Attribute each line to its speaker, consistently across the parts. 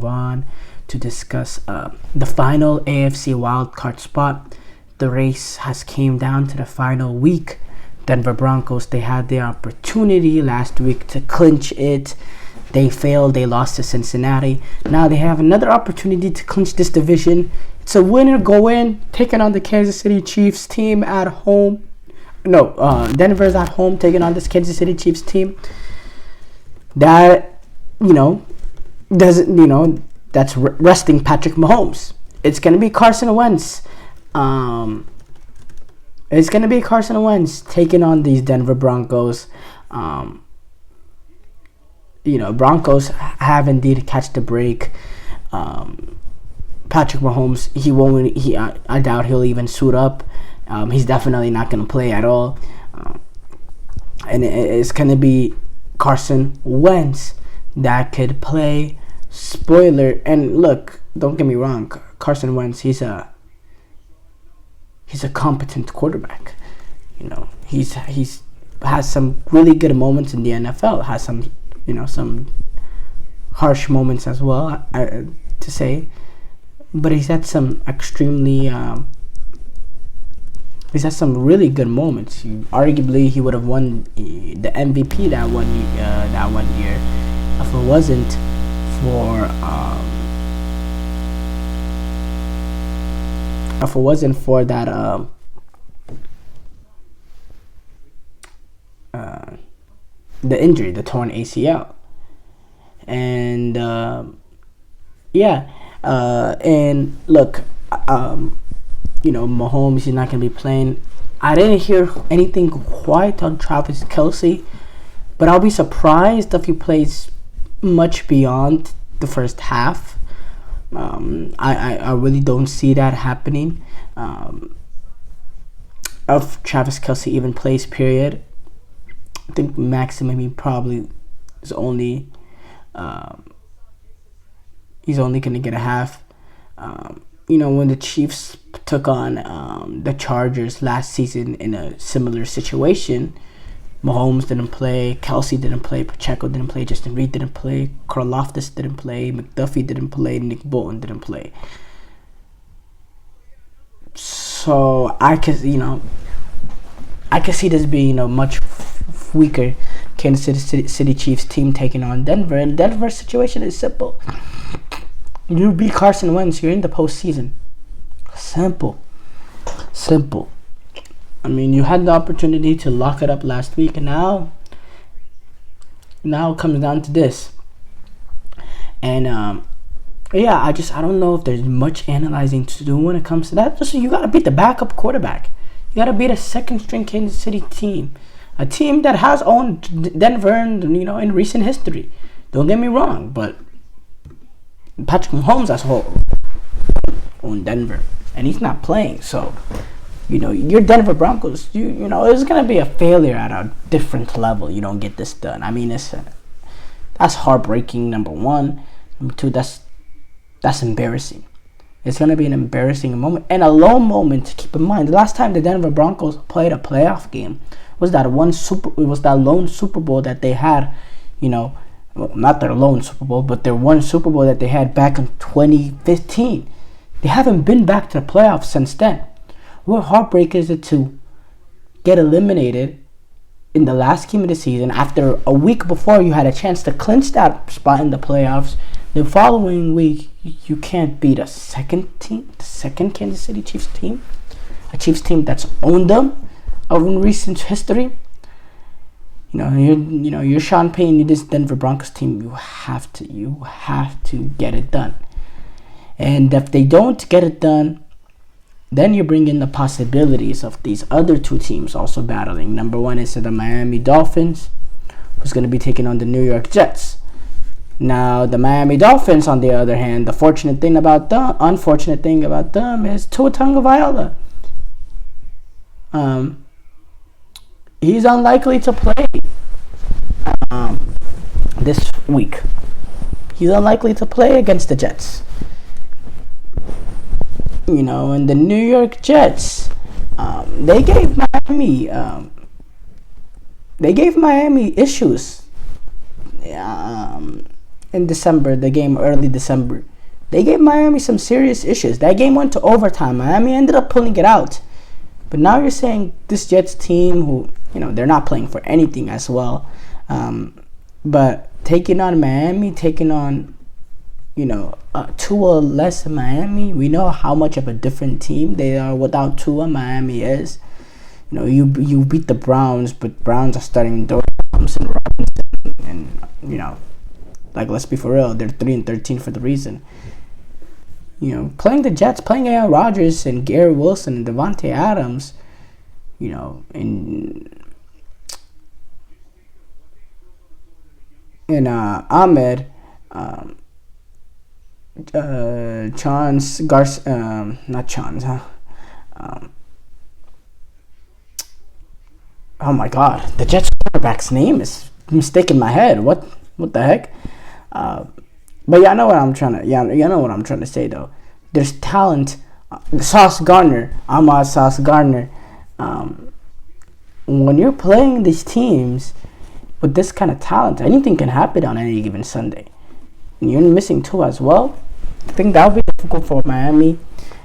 Speaker 1: move on to discuss the final AFC wildcard spot. The race has came down to the final week. Denver Broncos, they had the opportunity last week to clinch it. They failed. They lost to Cincinnati. Now they have another opportunity to clinch this division. It's a winner go in, taking on the Kansas City Chiefs team at home. Denver's at home taking on this Kansas City Chiefs team. That, that's resting Patrick Mahomes. It's going to be Carson Wentz. It's going to be Carson Wentz taking on these Denver Broncos. Broncos have indeed catch the break. Patrick Mahomes, I doubt he'll even suit up. He's definitely not going to play at all. And it's going to be Carson Wentz that could play. Spoiler, and look, don't get me wrong, Carson Wentz, he's a competent quarterback. He's has some really good moments in the NFL, has some harsh moments as well, to say, but he's had some really good moments. Arguably, he would have won the MVP that one year if it wasn't for that the injury, the torn ACL. And and look, Mahomes, he's not going to be playing. I didn't hear anything quite on Travis Kelce, but I'll be surprised if he plays much beyond the first half. I really don't see that happening. If Travis Kelce even plays, period, I think maximum he probably is only he's only going to get a half. When the Chiefs took on the Chargers last season in a similar situation, Mahomes didn't play, Kelce didn't play, Pacheco didn't play, Justin Reed didn't play, Karlaftis didn't play, McDuffie didn't play, Nick Bolton didn't play. So I could see this being a much weaker Kansas City Chiefs team taking on Denver, and Denver's situation is simple. You beat Carson Wentz, you're in the postseason. Simple. I mean, you had the opportunity to lock it up last week, and now it comes down to this. And I don't know if there's much analyzing to do when it comes to that. Just you gotta beat the backup quarterback. You gotta beat a second-string Kansas City team, a team that has owned Denver, in recent history. Don't get me wrong, but Patrick Mahomes as a whole owned Denver, and he's not playing, so. Your Denver Broncos, it's going to be a failure at a different level. You don't get this done. I mean, that's heartbreaking, number one. Number two, that's embarrassing. It's going to be an embarrassing moment and a low moment to keep in mind. The last time the Denver Broncos played a playoff game was that lone Super Bowl that they had, not their lone Super Bowl, but their one Super Bowl that they had back in 2015. They haven't been back to the playoffs since then. What heartbreak is it to get eliminated in the last game of the season after a week before you had a chance to clinch that spot in the playoffs? The following week, you can't beat the second Kansas City Chiefs team, a Chiefs team that's owned them in recent history. You're Sean Payton, you're this Denver Broncos team. You have to get it done. And if they don't get it done, then you bring in the possibilities of these other two teams also battling. Number one is the Miami Dolphins, who's going to be taking on the New York Jets. Now, the Miami Dolphins, on the other hand, the unfortunate thing about them is Tua Tagovailoa. He's unlikely to play this week. He's unlikely to play against the Jets. And the New York Jets, they gave Miami issues in December, the game early December, they gave Miami some serious issues. That game went to overtime. Miami ended up pulling it out. But now you're saying this Jets team, who, they're not playing for anything as well, but taking on Miami, taking on, Tua less Miami, we know how much of a different team they are without Tua. Miami is. You beat the Browns, but Browns are starting Thompson, Robinson, and let's be for real, they're 3-13 for the reason. Playing the Jets, playing Aaron Rodgers and Gary Wilson and Devontae Adams, and Ahmed, Chance, not Chance, oh my God, the Jets quarterback's name is mistaken in my head. What the heck? But y'all know what I'm trying to say though. There's talent. Sauce Gardner, Ahmad Sauce Gardner. When you're playing these teams with this kind of talent, anything can happen on any given Sunday. And you're missing two as well. I think that would be difficult for Miami.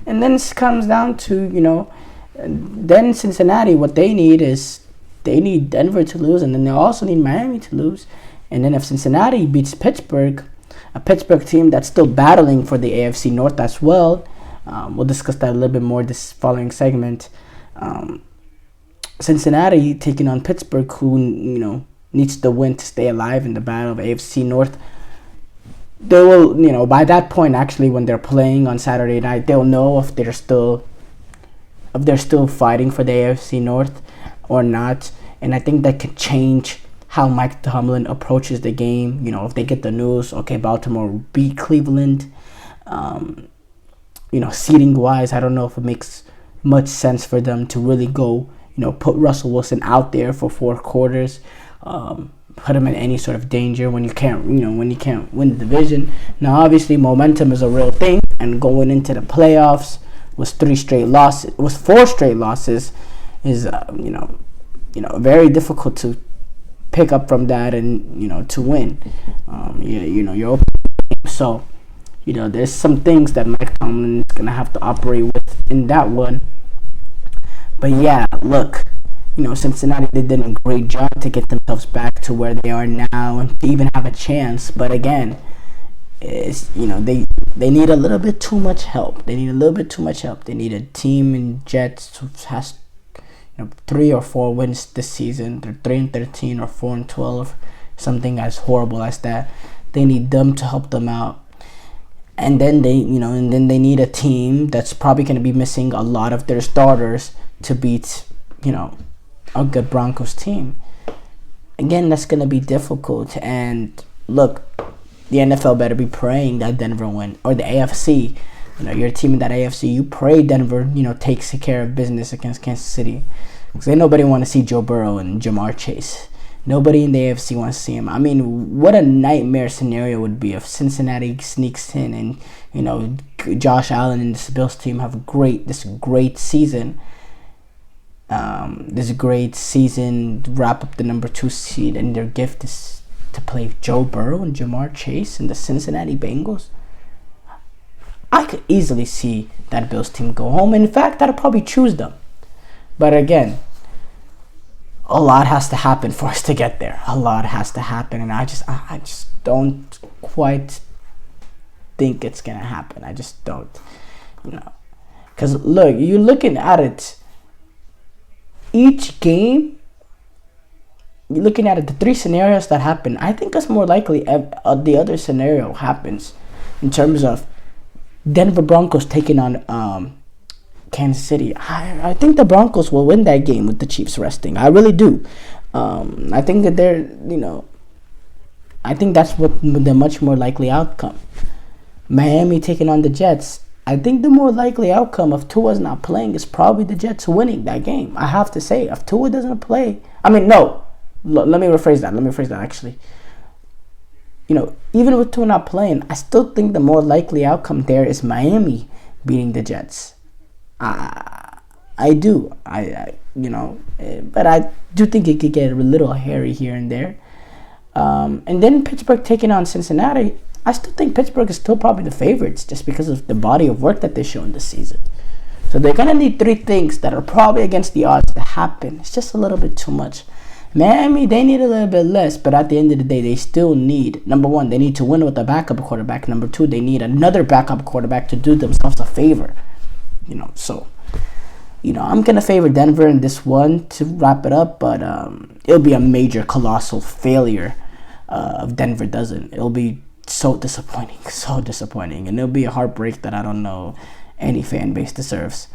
Speaker 1: And then it comes down to, then Cincinnati, what they need is they need Denver to lose, and then they also need Miami to lose. And then if Cincinnati beats Pittsburgh, a Pittsburgh team that's still battling for the AFC North as well, we'll discuss that a little bit more this following segment. Cincinnati taking on Pittsburgh, who, needs to win to stay alive in the battle of AFC North. They will, by that point, actually, when they're playing on Saturday night, they'll know if they're still fighting for the AFC North or not. And I think that could change how Mike Tomlin approaches the game. If they get the news, okay, Baltimore beat Cleveland, seeding wise, I don't know if it makes much sense for them to really go, put Russell Wilson out there for 4 quarters, put him in any sort of danger when you can't win the division. Now, obviously, momentum is a real thing, and going into the playoffs was 4 straight losses is very difficult to pick up from that and to win. You're open. So there's some things that Mike Tomlin is gonna have to operate with in that one. But yeah, look, Cincinnati, they did a great job to get themselves back to where they are now and to even have a chance. But again, they need a little bit too much help. They need a team in Jets who has 3 or 4 wins this season. They're 3-13 or 4-12, something as horrible as that. They need them to help them out. And then they need a team that's probably going to be missing a lot of their starters to beat, a good Broncos team. Again, that's going to be difficult. And look, the NFL better be praying that Denver win, or the AFC. Your team in that AFC, you pray Denver, takes care of business against Kansas City. Because ain't nobody want to see Joe Burrow and Jamar Chase. Nobody in the AFC wants to see him. I mean, what a nightmare scenario would be if Cincinnati sneaks in and, Josh Allen and this Bills team have this great season. Wrap up the number 2 seed, and their gift is to play Joe Burrow and Jamar Chase and the Cincinnati Bengals. I could easily see that Bills team go home. In fact, I'd probably choose them. But again, a lot has to happen for us to get there. A lot has to happen, and I just don't quite think it's gonna happen. I just don't, because look, you're looking at it. Each game, you're looking at it. The 3 scenarios that happen, I think it's more likely the other scenario happens in terms of Denver Broncos taking on Kansas City. I think the Broncos will win that game with the Chiefs resting. I really do. I think that I think that's what the much more likely outcome. Miami taking on the Jets. I think the more likely outcome if Tua's not playing is probably the Jets winning that game. I have to say, if Tua doesn't play, let me rephrase that actually. Even with Tua not playing, I still think the more likely outcome there is Miami beating the Jets. I do. But I do think it could get a little hairy here and there. And then Pittsburgh taking on Cincinnati. I still think Pittsburgh is still probably the favorites just because of the body of work that they've shown this season. So they're going to need three things that are probably against the odds to happen. It's just a little bit too much. Miami, they need a little bit less, but at the end of the day, they still need, number one, they need to win with a backup quarterback. Number two, they need another backup quarterback to do themselves a favor. So, I'm going to favor Denver in this one to wrap it up, but it'll be a major, colossal failure if Denver doesn't. It'll be so disappointing, and it'll be a heartbreak that I don't know any fan base deserves.